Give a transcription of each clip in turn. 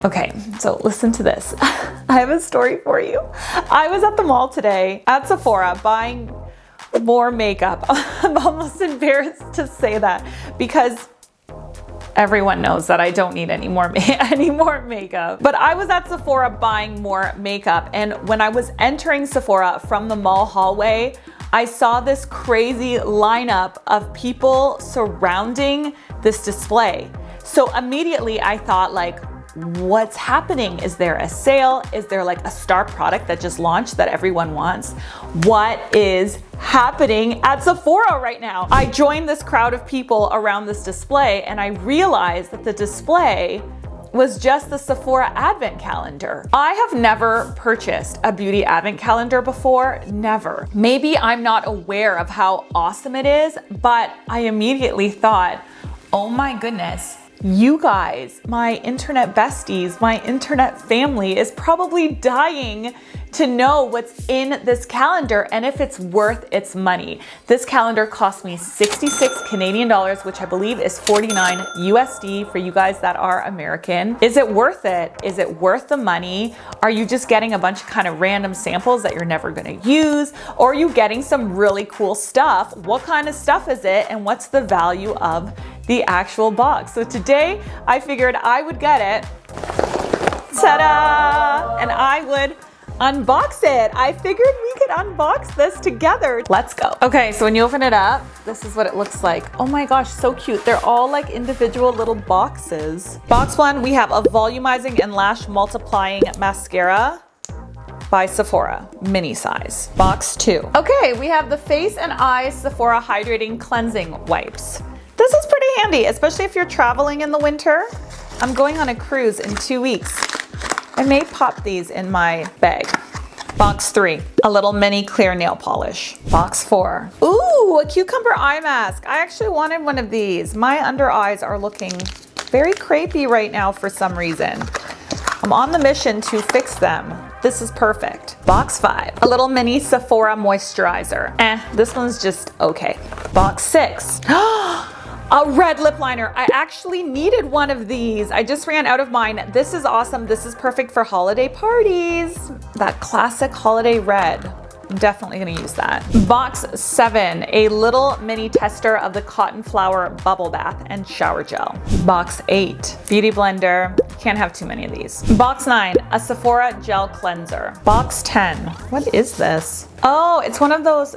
Okay, so listen to this. I have a story for you. I was at the mall today at Sephora buying more makeup. I'm almost embarrassed to say that because everyone knows that I don't need any more makeup. But I was at Sephora buying more makeup, and when I was entering Sephora from the mall hallway, I saw this crazy lineup of people surrounding this display. So immediately I thought, like, what's happening? Is there a sale? Is there like a star product that just launched that everyone wants? What is happening at Sephora right now? I joined this crowd of people around this display, and I realized that the display was just the Sephora advent calendar. I have never purchased a beauty advent calendar before, never. Maybe I'm not aware of how awesome it is, but I immediately thought, oh my goodness, you guys, my internet besties, my internet family is probably dying to know what's in this calendar and if it's worth its money. This calendar cost me 66 Canadian dollars, which I believe is 49 USD for you guys that are American. Is it worth it? Is it worth the money? Are you just getting a bunch of kind of random samples that you're never gonna use? Or are you getting some really cool stuff? What kind of stuff is it? And what's the value of the actual box? So today I figured I would get it, ta-da, and I would unbox it. I figured we could unbox this together. Let's go. Okay, so when you open it up, this is what it looks like. Oh my gosh, so cute. They're all like individual little boxes. Box one, we have a volumizing and lash multiplying mascara by Sephora, mini size. Box two. Okay, we have the Face and Eyes Sephora Hydrating Cleansing Wipes. This is pretty handy, especially if you're traveling in the winter. I'm going on a cruise in 2 weeks. I may pop these in my bag. Box three, a little mini clear nail polish. Box four, ooh, a cucumber eye mask. I actually wanted one of these. My under eyes are looking very crepey right now for some reason. I'm on the mission to fix them. This is perfect. Box five, a little mini Sephora moisturizer. This one's just okay. Box six, a red lip liner. I actually needed one of these. I just ran out of mine. This is awesome. This is perfect for holiday parties. That classic holiday red. I'm definitely gonna use that. Box seven, a little mini tester of the Cotton Flower Bubble Bath and Shower Gel. Box eight, beauty blender. Can't have too many of these. Box nine, a Sephora gel cleanser. Box 10, what is this? Oh, it's one of those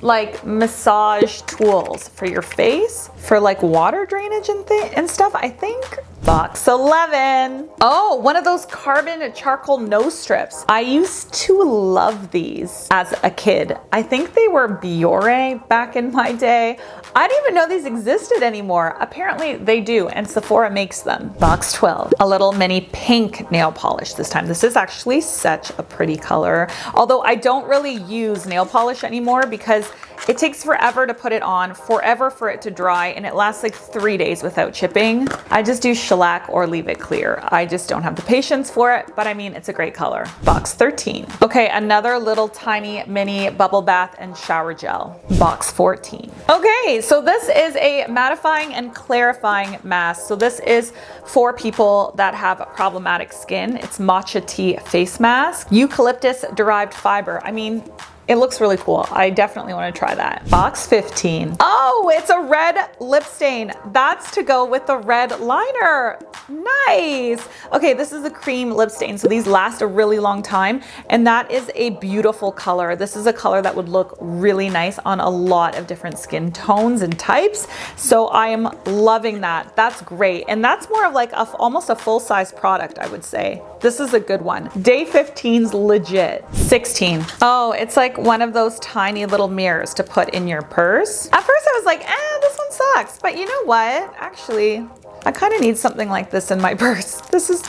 like massage tools for your face for like water drainage and stuff, I think. Box 11. Oh, one of those carbon charcoal nose strips. I used to love these as a kid. I think they were Biore back in my day. I didn't even know these existed anymore. Apparently they do, and Sephora makes them. Box 12, a little mini pink nail polish this time. This is actually such a pretty color. Although I don't really use nail polish anymore because it takes forever to put it on, forever for it to dry, and it lasts like 3 days without chipping. I just do shellac or leave it clear. I just don't have the patience for it, but I mean, it's a great color. Box 13. Okay, another little tiny mini bubble bath and shower gel. Box 14. Okay, so this is a mattifying and clarifying mask. So this is for people that have problematic skin. It's matcha tea face mask, eucalyptus derived fiber. I mean, it looks really cool. I definitely want to try that. Box 15. Oh, it's a red lip stain. That's to go with the red liner. Nice. Okay, this is a cream lip stain, so these last a really long time, and that is a beautiful color. This is a color that would look really nice on a lot of different skin tones and types, so I am loving that. That's great, and that's more of like almost a full-size product, I would say. This is a good one. Day 15's legit. 16. Oh, it's like one of those tiny little mirrors to put in your purse. At first I was like, this one sucks. But you know what? Actually, I kind of need something like this in my purse. This is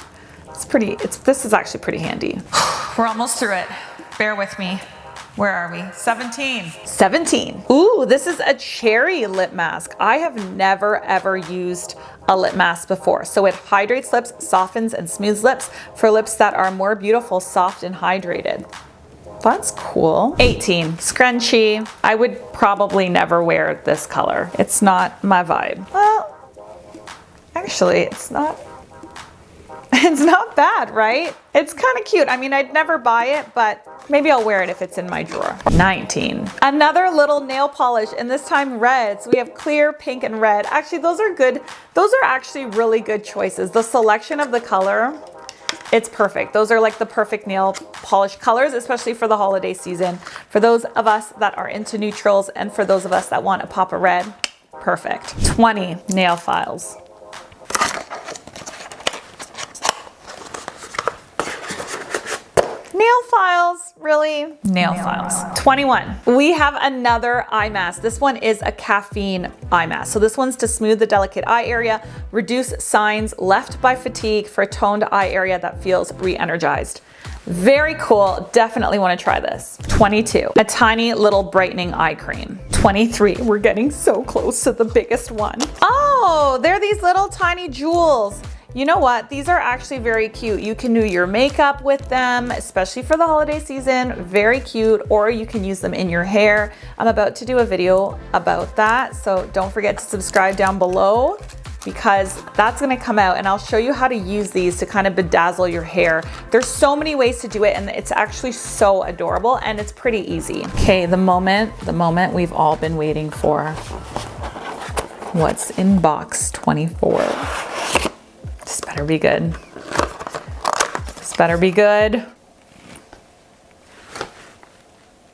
actually pretty handy. We're almost through it. Bear with me. Where are we? 17. 17. Ooh, this is a cherry lip mask. I have never ever used a lip mask before. So it hydrates lips, softens and smooths lips for lips that are more beautiful, soft and hydrated. That's cool. 18, scrunchy. I would probably never wear this color. It's not my vibe. Well, actually, it's not. It's not bad, right? It's kind of cute. I mean, I'd never buy it, but maybe I'll wear it if it's in my drawer. 19. Another little nail polish, and this time red. So we have clear, pink, and red. Actually, those are good. Those are actually really good choices. The selection of the color, it's perfect. Those are like the perfect nail polish colors, especially for the holiday season. For those of us that are into neutrals and for those of us that want a pop of red, perfect. 20 nail files. Nail files, really? Nail files. 21. We have another eye mask. This one is a caffeine eye mask. So this one's to smooth the delicate eye area, reduce signs left by fatigue for a toned eye area that feels re-energized. Very cool. Definitely want to try this. 22. A tiny little brightening eye cream. 23. We're getting so close to the biggest one. Oh, they're these little tiny jewels. You know what? These are actually very cute. You can do your makeup with them, especially for the holiday season. Very cute, or you can use them in your hair. I'm about to do a video about that, so don't forget to subscribe down below because that's gonna come out and I'll show you how to use these to kind of bedazzle your hair. There's so many ways to do it and it's actually so adorable and it's pretty easy. Okay, the moment we've all been waiting for. What's in box 24? This better be good. This better be good.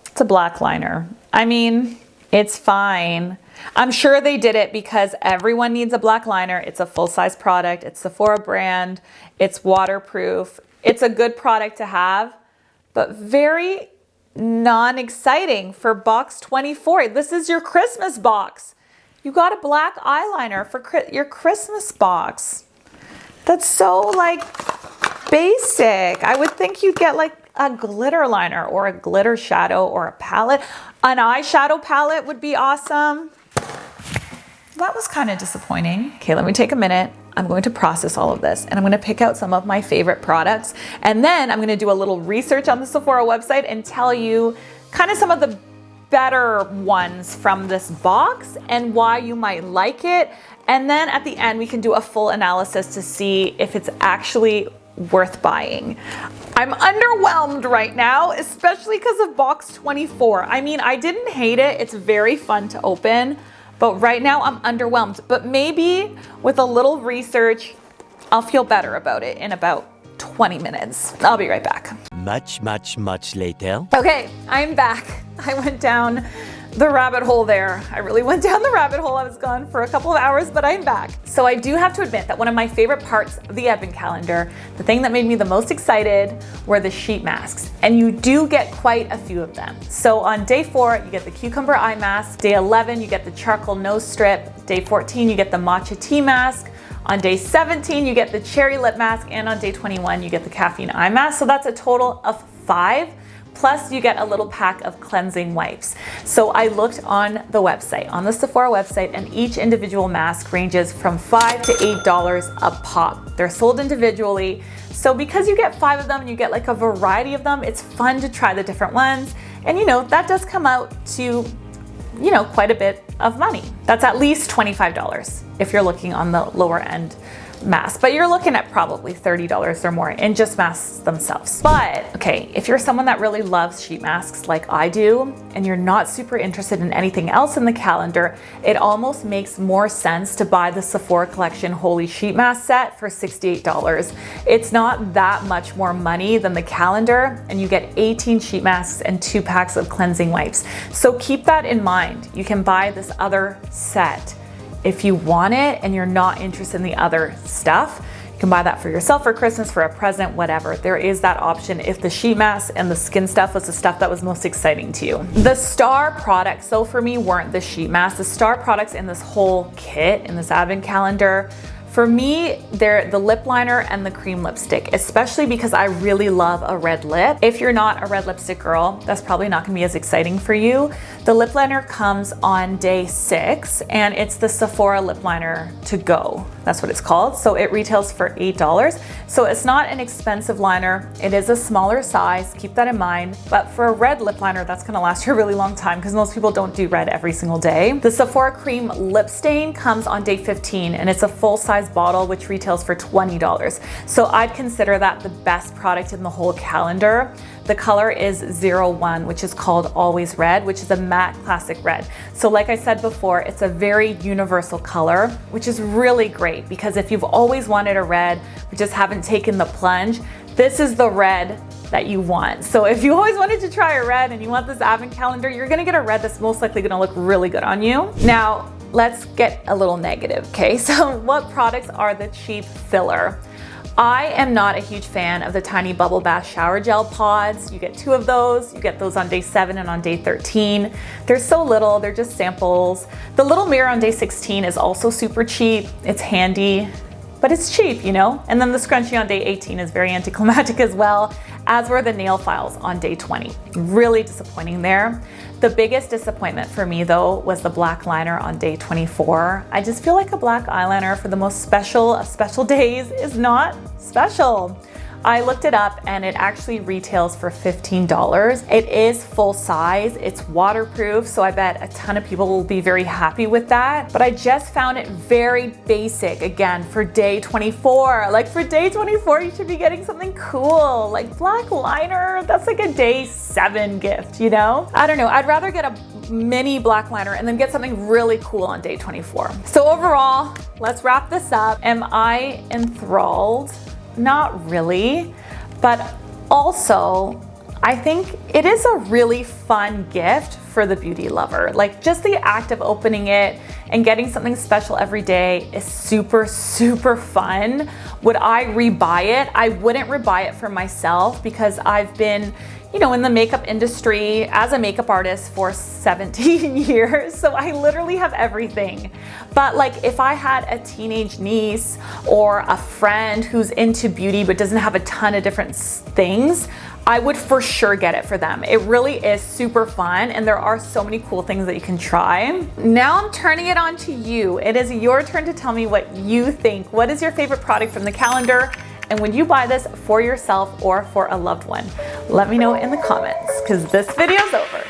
It's a black liner. I mean, it's fine. I'm sure they did it because everyone needs a black liner. It's a full-size product. It's Sephora brand. It's waterproof. It's a good product to have, but very non-exciting for box 24. This is your Christmas box. You got a black eyeliner for your Christmas box. That's so like basic. I would think you'd get like a glitter liner or a glitter shadow or a palette. An eyeshadow palette would be awesome. That was kind of disappointing. Okay, let me take a minute. I'm going to process all of this and I'm going to pick out some of my favorite products. And then I'm going to do a little research on the Sephora website and tell you kind of some of the better ones from this box and why you might like it. And then at the end, we can do a full analysis to see if it's actually worth buying. I'm underwhelmed right now, especially because of box 24. I mean, I didn't hate it. It's very fun to open, but right now I'm underwhelmed. But maybe with a little research, I'll feel better about it in about 20 minutes. I'll be right back. Much later. Okay, I'm back. I went down the rabbit hole there. I really went down the rabbit hole. I was gone for a couple of hours, but I'm back. So I do have to admit that one of my favorite parts of the advent calendar, the thing that made me the most excited, were the sheet masks. And you do get quite a few of them. So on day 4, you get the cucumber eye mask. Day 11, you get the charcoal nose strip. Day 14, you get the matcha tea mask. On day 17, you get the cherry lip mask. And on day 21, you get the caffeine eye mask. So that's a total of 5. Plus you get a little pack of cleansing wipes. So I looked on the website, on the Sephora website, and each individual mask ranges from $5 to $8 a pop. They're sold individually. So because you get 5 of them and you get like a variety of them, it's fun to try the different ones. And you know, that does come out to, you know, quite a bit of money. That's at least $25 if you're looking on the lower end mask, but you're looking at probably $30 or more in just masks themselves. But okay, if you're someone that really loves sheet masks like I do, and you're not super interested in anything else in the calendar, it almost makes more sense to buy the Sephora Collection Holy Sheet Mask set for $68. It's not that much more money than the calendar, and you get 18 sheet masks and 2 packs of cleansing wipes. So keep that in mind. You can buy this other set if you want it and you're not interested in the other stuff. You can buy that for yourself, for Christmas, for a present, whatever. There is that option if the sheet mask and the skin stuff was the stuff that was most exciting to you. The star products, so for me, weren't the sheet masks. The star products in this whole kit, in this advent calendar, for me, they're the lip liner and the cream lipstick, especially because I really love a red lip. If you're not a red lipstick girl, that's probably not gonna be as exciting for you. The lip liner comes on day 6 and it's the Sephora lip liner to go. That's what it's called. So it retails for $8. So it's not an expensive liner. It is a smaller size, keep that in mind. But for a red lip liner, that's gonna last you a really long time because most people don't do red every single day. The Sephora cream lip stain comes on day 15 and it's a full size size bottle, which retails for $20. So I'd consider that the best product in the whole calendar. The color is 01, which is called Always Red, which is a matte classic red. So like I said before, it's a very universal color, which is really great because if you've always wanted a red, but just haven't taken the plunge, this is the red that you want. So if you always wanted to try a red and you want this advent calendar, you're gonna get a red that's most likely gonna look really good on you. Now, let's get a little negative, okay? So what products are the cheap filler? I am not a huge fan of the tiny bubble bath shower gel pods. You get 2 of those. You get those on day 7 and on day 13. They're so little, they're just samples. The little mirror on day 16 is also super cheap. It's handy, but it's cheap, you know? And then the scrunchie on day 18 is very anticlimactic as well, as were the nail files on day 20. Really disappointing there. The biggest disappointment for me though was the black liner on day 24. I just feel like a black eyeliner for the most special of special days is not special. I looked it up and it actually retails for $15. It is full size, it's waterproof, so I bet a ton of people will be very happy with that. But I just found it very basic, again, for day 24. Like for day 24, you should be getting something cool, like black liner. That's like a day 7 gift, you know? I don't know, I'd rather get a mini black liner and then get something really cool on day 24. So overall, let's wrap this up. Am I enthralled? Not really, but also I think it is a really fun gift for the beauty lover. Like just the act of opening it and getting something special every day is super, super fun. Would I rebuy it? I wouldn't rebuy it for myself because I've been, you know, in the makeup industry as a makeup artist for 17 years. So I literally have everything. But like if I had a teenage niece or a friend who's into beauty but doesn't have a ton of different things, I would for sure get it for them. It really is super fun and there are so many cool things that you can try. Now I'm turning it on to you. It is your turn to tell me what you think. What is your favorite product from the calendar? And would you buy this for yourself or for a loved one? Let me know in the comments because this video's over.